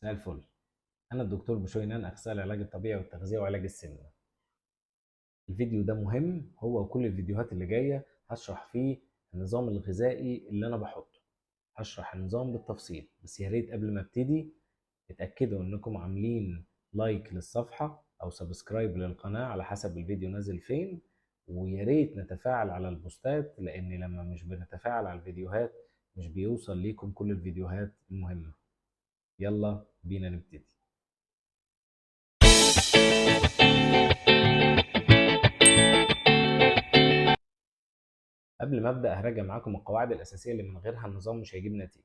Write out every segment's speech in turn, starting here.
مساء الفل. أنا الدكتور بشوي نان، أخصائي العلاج الطبيعي والتغذية وعلاج السمنة. الفيديو ده مهم، هو وكل الفيديوهات اللي جاية هشرح فيه النظام الغذائي اللي أنا بحطه. هشرح النظام بالتفصيل، بس يا ريت قبل ما ابتدي اتأكدوا إنكم عاملين لايك للصفحة أو سبسكرايب للقناة على حسب الفيديو نازل فين. ويا ريت نتفاعل على البوستات، لأن لما مش بنتفاعل على الفيديوهات مش بيوصل ليكم كل الفيديوهات المهمة. يلا بينا نبتدي. قبل ما ابدا هراجع معاكم القواعد الاساسيه اللي من غيرها النظام مش هيجيب نتيجه.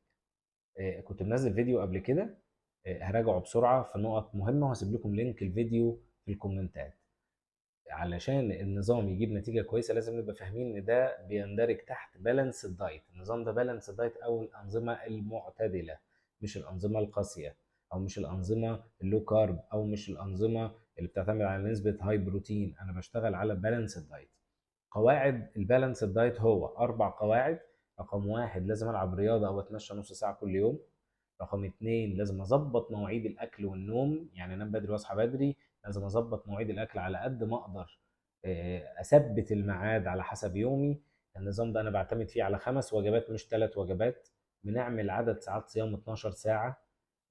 كنت منزل فيديو قبل كده. هراجعه بسرعه في نقط مهمه، وهسيب لكم لينك الفيديو في الكومنتات. علشان النظام يجيب نتيجه كويسه لازم نبقى فاهمين ان ده بيندرج تحت بالانس الدايت. النظام ده بالانس الدايت او الانظمه المعتدله، مش الانظمه القاسيه، او مش الانظمه اللو كارب، او مش الانظمه اللي بتعتمد على نسبه هاي بروتين. انا بشتغل على بالانس الدايت. قواعد البالانس الدايت هو 4 قواعد. رقم 1، لازم ألعب رياضة أو أتمشى نص ساعة كل يوم. رقم 2، لازم أظبط مواعيد الأكل والنوم، يعني أنام بدري وأصحى بدري. لازم أظبط مواعيد الأكل على قد ما أقدر. أثبت الميعاد على حسب يومي. النظام ده أنا بعتمد فيه على 5 وجبات مش 3 وجبات. بنعمل عدد ساعات صيام 12 ساعة.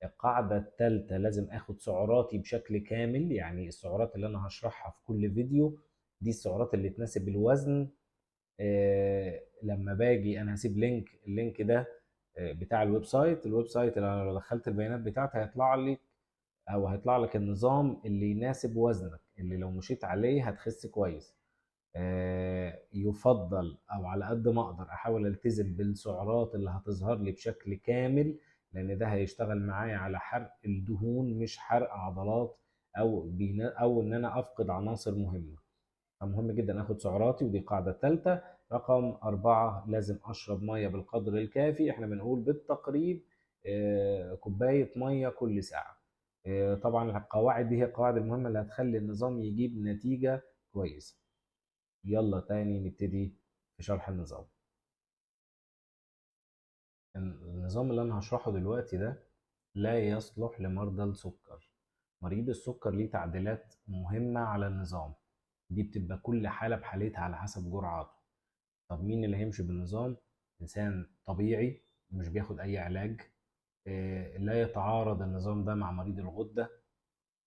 القاعدة الثالثة، لازم اخد سعراتي بشكل كامل، يعني السعرات اللي انا هشرحها في كل فيديو دي السعرات اللي تناسب الوزن. لما باجي انا هسيب اللينك ده بتاع الويب سايت اللي انا لو دخلت البيانات بتاعتي هيطلع لي، او هيطلع لك النظام اللي يناسب وزنك، اللي لو مشيت عليه هتخس كويس. يفضل او على قد ما اقدر احاول التزم بالسعرات اللي هتظهر لي بشكل كامل، لان ده هيشتغل معايا على حرق الدهون مش حرق عضلات، او ان انا افقد عناصر مهمه. فمهم جدا اخد سعراتي، ودي القاعده الثالثه. رقم 4، لازم اشرب ميه بالقدر الكافي. احنا بنقول بالتقريب كوبايه ميه كل ساعه. طبعا القواعد دي هي القواعد المهمه اللي هتخلي النظام يجيب نتيجه كويسه. يلا تاني نبتدي في شرح النظام. النظام اللي أنا هشرحه دلوقتي ده لا يصلح لمرضى السكر. مريض السكر ليه تعديلات مهمة على النظام، دي بتبقى كل حالة بحالتها على حسب جرعاته. طب مين اللي هيمشي بالنظام؟ إنسان طبيعي مش بياخد أي علاج. لا يتعارض النظام ده مع مريض الغدة،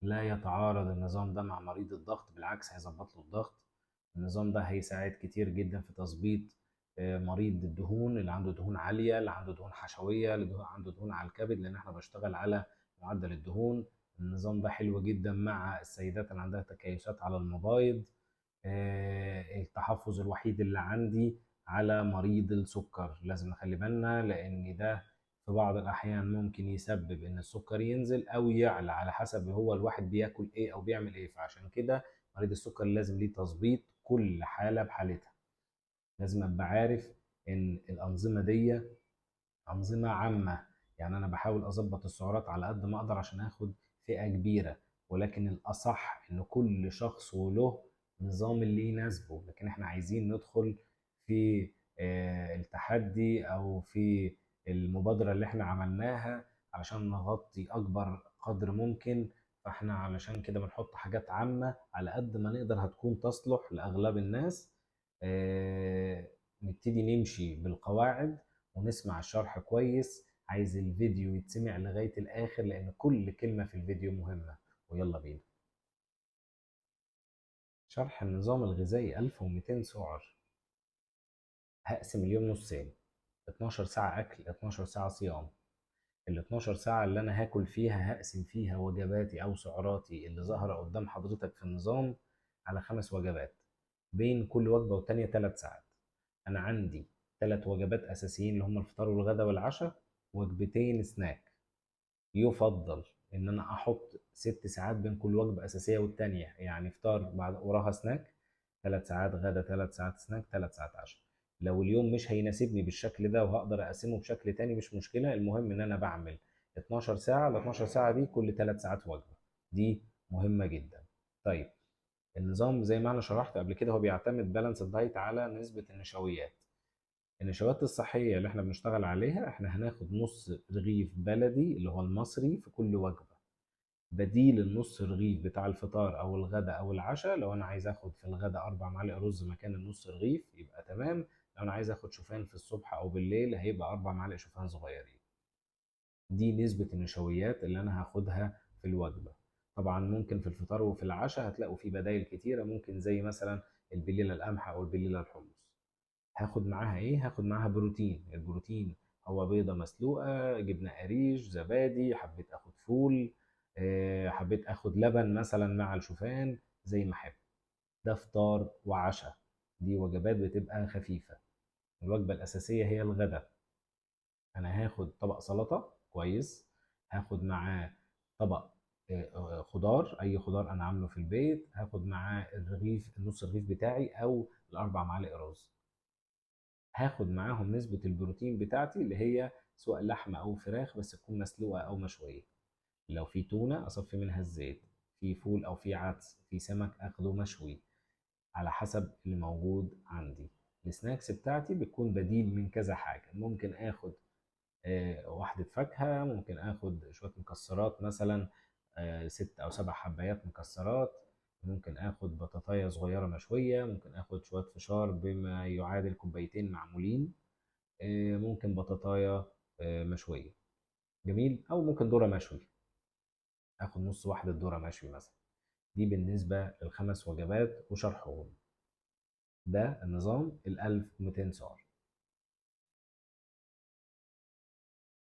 لا يتعارض النظام ده مع مريض الضغط، بالعكس هيظبط له الضغط. النظام ده هيساعد كتير جدا في تظبيط مريض الدهون، اللي عنده دهون عالية، اللي عنده دهون حشوية، اللي عنده دهون على الكبد، لأن احنا بشتغل على معدل الدهون. النظام ده حلو جدا مع السيدات اللي عندها تكيسات على المبايض. التحفظ الوحيد اللي عندي على مريض السكر، لازم نخلي بالنا لأن ده في بعض الأحيان ممكن يسبب إن السكر ينزل أو يعلى على حسب هو الواحد بياكل إيه أو بيعمل إيه. فعشان كده مريض السكر لازم ليه تظبيط كل حالة بحالتها. لازم أبقى عارف إن الأنظمة دي أنظمة عامة، يعني أنا بحاول أظبط السعرات على قد ما أقدر عشان آخد فئة كبيرة، ولكن الأصح إن كل شخص وله نظام اللي يناسبه. لكن إحنا عايزين ندخل في التحدي أو في المبادرة اللي إحنا عملناها علشان نغطي أكبر قدر ممكن. فإحنا علشان كده بنحط حاجات عامة على قد ما نقدر هتكون تصلح لأغلب الناس. نبتدي نمشي بالقواعد ونسمع الشرح كويس. عايز الفيديو يتسمع لغاية الآخر لأن كل كلمة في الفيديو مهمة. ويلا بينا. شرح النظام الغذائي 1200 سعر. هقسم اليوم نصين، 12 ساعة أكل 12 ساعة صيام. ال 12 ساعة اللي أنا هاكل فيها هقسم فيها وجباتي أو سعراتي اللي ظاهرة قدام حضرتك في النظام على 5 وجبات، بين كل وجبة والتانية 3 ساعات. أنا عندي 3 وجبات أساسيين اللي هم الفطار والغداء والعشاء، وجبتين سناك. يفضل ان انا احط 6 ساعات بين كل وجبه اساسيه والتانيه، يعني فطار بعد وراها سناك، 3 ساعات غدا، 3 ساعات سناك، 3 ساعات عشاء. لو اليوم مش هيناسبني بالشكل ده وهقدر اقسمه بشكل تاني مش مشكله، المهم ان انا بعمل 12 ساعه. ال 12 ساعه دي كل 3 ساعات وجبه، دي مهمه جدا. طيب، النظام زي ما انا شرحت قبل كده هو بيعتمد بالانس الدايت على نسبه النشويات. النشويات الصحية اللي احنا بنشتغل عليها، احنا هناخد نص رغيف بلدي اللي هو المصري في كل وجبة، بديل النص رغيف بتاع الفطار او الغداء او العشاء. لو انا عايز اخد في الغداء 4 معالق رز مكان النص رغيف يبقى تمام. لو انا عايز اخد شوفان في الصبح او بالليل هيبقى 4 معالق شوفان صغيرين. دي نسبة النشويات اللي انا هاخدها في الوجبة. طبعا ممكن في الفطار وفي العشاء هتلاقوا في بدائل كتيرة، ممكن زي مثلا البليلة القمح او البليلة الحمص. هاخد معاها ايه؟ هاخد معاها بروتين. البروتين هو بيضة مسلوقة، جبنة قريش، زبادي، حبيت اخد فول، حبيت اخد لبن مثلا مع الشوفان زي ما احب. ده فطار وعشاء، دي وجبات بتبقى خفيفة. الوجبة الأساسية هي الغداء. أنا هاخد طبق سلطة كويس، هاخد معاه طبق خضار، أي خضار أنا عامله في البيت، هاخد معاه الرغيف، النص رغيف بتاعي أو ال4 معالق رز. هاخد معاهم نسبة البروتين بتاعتي اللي هي سواء لحمة أو فراخ بس تكون مسلوقة أو مشوية. لو في تونة أصفي منها الزيت، في فول أو في عدس، في سمك أخده مشوي، على حسب اللي موجود عندي. السناكس بتاعتي بتكون بديل من كذا حاجة. ممكن آخد واحدة فاكهة، ممكن آخد شوية مكسرات مثلا 6 أو 7 حبايات مكسرات، ممكن آخد بطاطاية صغيرة مشوية، ممكن آخد شوية فشار بما يعادل كوبايتين معمولين، ممكن بطاطاية مشوية. جميل. أو ممكن ذرة مشوي، آخد نص واحدة ذرة مشوي مثلا. دي بالنسبة لل5 وجبات وشرحهم. ده النظام ال1200 سعر.